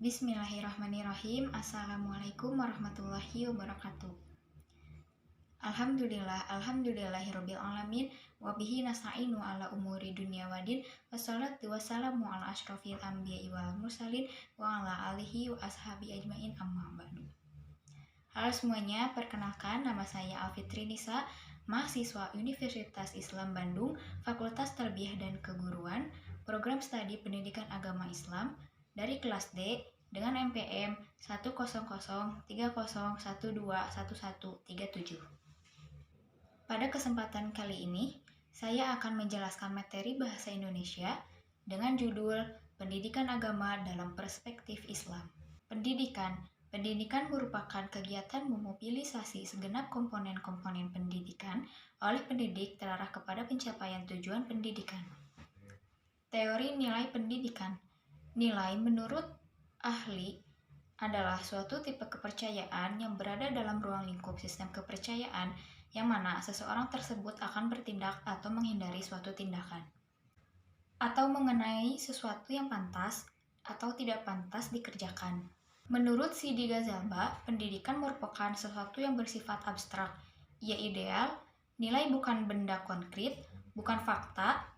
Bismillahirrahmanirrahim. Assalamualaikum warahmatullahi wabarakatuh. Alhamdulillahirabbil alamin wa bihi nasta'inu ala umuri dunya waddin wassalatu wassalamu ala asyrofil anbiya'i wal mursalin wa ala alihi wa ashabi ajmain amma ba'du. Halo semuanya, perkenalkan nama saya Alfitri Nisa, mahasiswa Universitas Islam Bandung, Fakultas Tarbiyah dan Keguruan, Program Studi Pendidikan Agama Islam dari kelas D dengan NPM 10030121137. Pada kesempatan kali ini, saya akan menjelaskan materi bahasa Indonesia dengan judul Pendidikan Agama dalam Perspektif Islam. Pendidikan merupakan kegiatan memobilisasi segenap komponen-komponen pendidikan oleh pendidik terarah kepada pencapaian tujuan pendidikan. Teori nilai pendidikan. Nilai menurut ahli adalah suatu tipe kepercayaan yang berada dalam ruang lingkup sistem kepercayaan yang mana seseorang tersebut akan bertindak atau menghindari suatu tindakan, atau mengenai sesuatu yang pantas atau tidak pantas dikerjakan. Menurut Sidi Ghazalba, pendidikan merupakan sesuatu yang bersifat abstrak. Ia ideal, nilai bukan benda konkret, bukan fakta,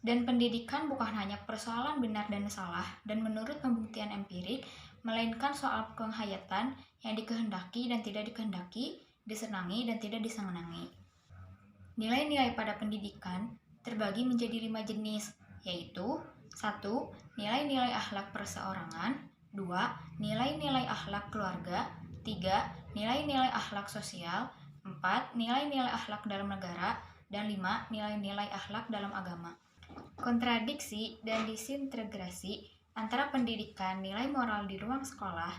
dan pendidikan bukan hanya persoalan benar dan salah dan menurut pembuktian empirik, melainkan soal penghayatan yang dikehendaki dan tidak dikehendaki, disenangi dan tidak disenangi. Nilai-nilai pada pendidikan terbagi menjadi 5 jenis, yaitu 1. Nilai-nilai akhlak perseorangan, 2. Nilai-nilai akhlak keluarga, 3. Nilai-nilai akhlak sosial, 4. Nilai-nilai akhlak dalam negara, dan 5. Nilai-nilai akhlak dalam agama. Kontradiksi dan disintegrasi antara pendidikan nilai moral di ruang sekolah,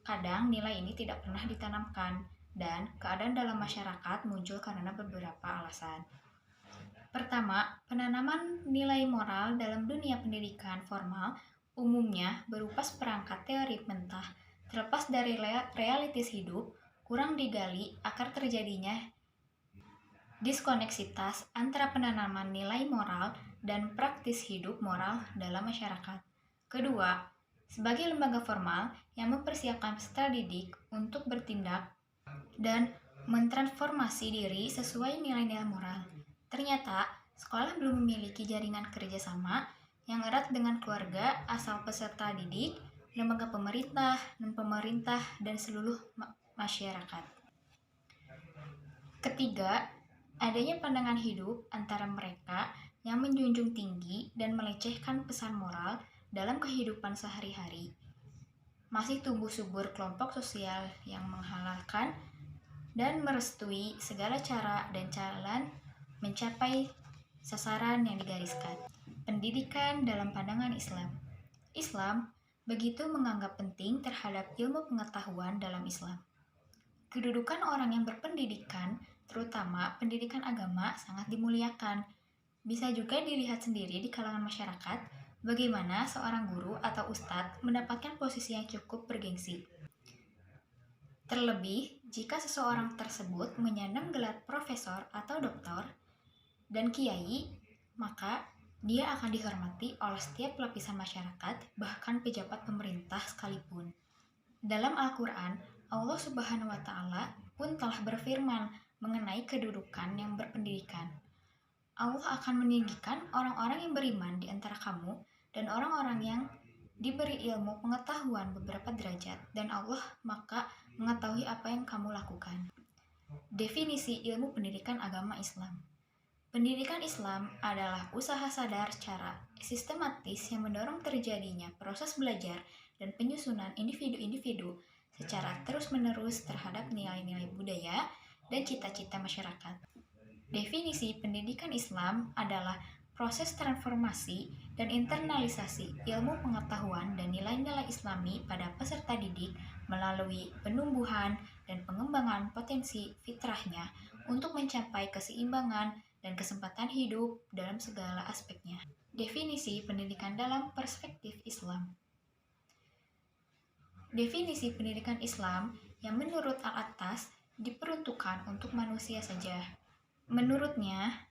kadang nilai ini tidak pernah ditanamkan, dan keadaan dalam masyarakat muncul karena beberapa alasan. Pertama, penanaman nilai moral dalam dunia pendidikan formal umumnya berupa seperangkat teori mentah, terlepas dari realitas hidup, kurang digali akar terjadinya diskoneksitas antara penanaman nilai moral dan praktis hidup moral dalam masyarakat. Kedua, sebagai lembaga formal yang mempersiapkan peserta didik untuk bertindak dan mentransformasi diri sesuai nilai-nilai moral. Ternyata, sekolah belum memiliki jaringan kerjasama yang erat dengan keluarga asal peserta didik, lembaga pemerintah, non-pemerintah, dan seluruh masyarakat. Ketiga, adanya pandangan hidup antara mereka yang menjunjung tinggi dan melecehkan pesan moral dalam kehidupan sehari-hari. Masih tumbuh subur kelompok sosial yang menghalalkan dan merestui segala cara dan jalan mencapai sasaran yang digariskan. Pendidikan dalam pandangan Islam. Islam begitu menganggap penting terhadap ilmu pengetahuan dalam Islam. Kedudukan orang yang berpendidikan, terutama pendidikan agama, sangat dimuliakan. Bisa juga dilihat sendiri di kalangan masyarakat bagaimana seorang guru atau ustadz mendapatkan posisi yang cukup bergengsi. Terlebih, jika seseorang tersebut menyandang gelar profesor atau doktor dan kiai, maka dia akan dihormati oleh setiap lapisan masyarakat, bahkan pejabat pemerintah sekalipun. Dalam Al-Quran, Allah Subhanahu wa Ta'ala pun telah berfirman mengenai kedudukan yang berpendidikan. Allah akan meninggikan orang-orang yang beriman di antara kamu dan orang-orang yang diberi ilmu pengetahuan beberapa derajat, dan Allah maka mengetahui apa yang kamu lakukan. Definisi ilmu pendidikan agama Islam. Pendidikan Islam adalah usaha sadar secara sistematis yang mendorong terjadinya proses belajar dan penyusunan individu-individu secara terus-menerus terhadap nilai-nilai budaya dan cita-cita masyarakat. Definisi pendidikan Islam adalah proses transformasi dan internalisasi ilmu pengetahuan dan nilai-nilai Islami pada peserta didik melalui penumbuhan dan pengembangan potensi fitrahnya untuk mencapai keseimbangan dan kesempatan hidup dalam segala aspeknya. Definisi pendidikan dalam perspektif Islam. Definisi pendidikan Islam yang menurut al-atas diperuntukkan untuk manusia saja. Menurutnya,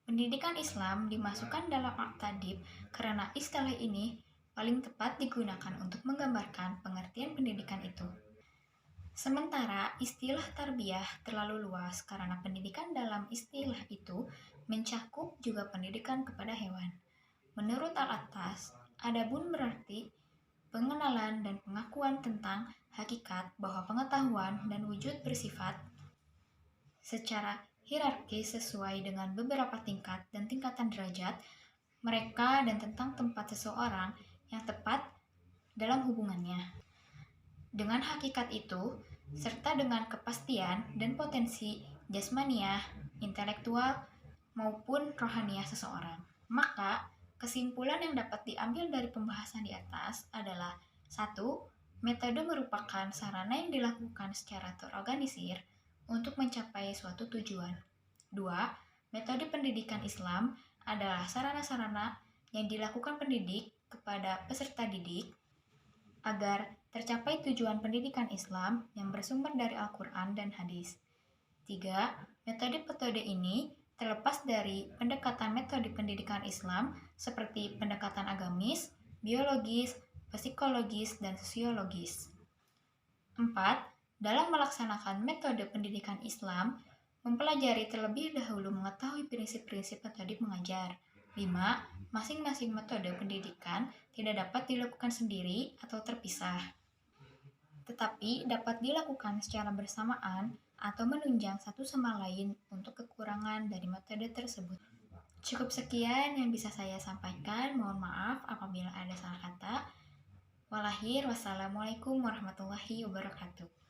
pendidikan Islam dimasukkan dalam At-Tadib karena istilah ini paling tepat digunakan untuk menggambarkan pengertian pendidikan itu. Sementara istilah tarbiyah terlalu luas karena pendidikan dalam istilah itu mencakup juga pendidikan kepada hewan. Menurut Al-Attas, adabun berarti pengenalan dan pengakuan tentang hakikat bahwa pengetahuan dan wujud bersifat secara hierarkis sesuai dengan beberapa tingkat dan tingkatan derajat mereka dan tentang tempat seseorang yang tepat dalam hubungannya dengan hakikat itu, serta dengan kepastian dan potensi jasmaniah, intelektual, maupun rohaniah seseorang. Maka, kesimpulan yang dapat diambil dari pembahasan di atas adalah 1. Metode merupakan sarana yang dilakukan secara terorganisir untuk mencapai suatu tujuan. 2. Metode pendidikan Islam adalah sarana-sarana yang dilakukan pendidik kepada peserta didik agar tercapai tujuan pendidikan Islam yang bersumber dari Al-Quran dan Hadis. 3. Metode-metode ini terlepas dari pendekatan metode pendidikan Islam seperti pendekatan agamis, biologis, psikologis, dan sosiologis. 4. Dalam melaksanakan metode pendidikan Islam, mempelajari terlebih dahulu mengetahui prinsip-prinsip metode mengajar. 5. Masing-masing metode pendidikan tidak dapat dilakukan sendiri atau terpisah, tetapi dapat dilakukan secara bersamaan atau menunjang satu sama lain untuk kekurangan dari metode tersebut. Cukup sekian yang bisa saya sampaikan. Mohon maaf apabila ada salah kata. Wassalamualaikum warahmatullahi wabarakatuh.